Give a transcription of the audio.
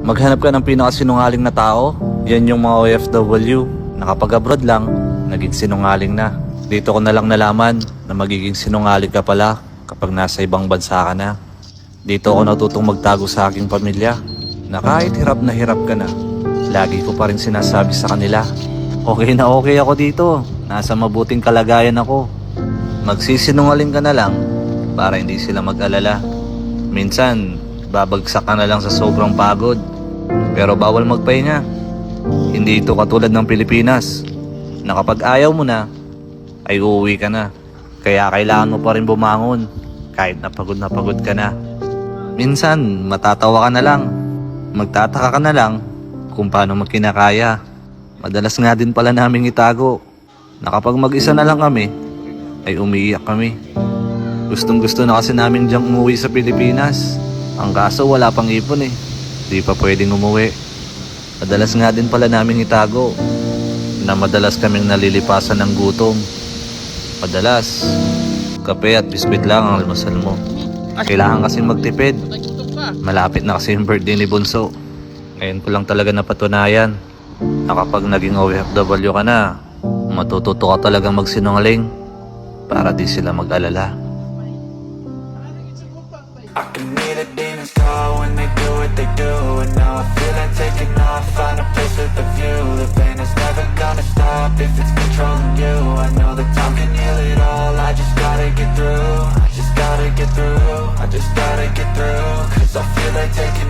Maghanap ka ng pinakasinungaling na tao. Yan yung mga OFW. Nakapag-abroad lang, naging sinungaling na. Dito ko na lang nalaman na magiging sinungaling ka pala kapag nasa ibang bansa ka na. Dito ako natutong magtago sa aking pamilya na kahit hirap ka na, lagi ko pa rin sinasabi sa kanila, okay na okay ako dito. Nasa mabuting kalagayan ako. Magsisinungaling ka na lang para hindi sila mag-alala. Minsan, babagsak ka na lang sa sobrang pagod. Pero bawal magpahinga. Hindi ito katulad ng Pilipinas na kapag ayaw mo na, ay uuwi ka na. Kaya kailangan mo pa rin bumangon kahit na pagod ka na. Minsan, matatawa ka na lang. Magtataka ka na lang kung paano mo kinakaya. Madalas nga din pala naming itago na kapag mag-isa na lang kami, ay umiiyak kami. Gustong gusto na kasi namin diyang umuwi sa Pilipinas. Ang kaso wala pang ipon eh. Di pa pwedeng umuwi. Madalas nga din pala naming itago na madalas kaming nalilipasan ng gutom. Madalas, kape at biskwit lang ang almusal mo. Kailangan kasi magtipid. Malapit na kasi yung birthday ni Bunso. Ngayon ko lang talaga napatunayan na kapag naging OFW ka na, matututo ka talagang magsinungaling para di sila mag-alala. I can hear the demons call when they do what they do. And now I feel like taking off, find a place with a view. The pain is never gonna stop if it's controlling you. I know that time can heal it all, I just gotta get through. I just gotta get through, I just gotta get through. Cause I feel like taking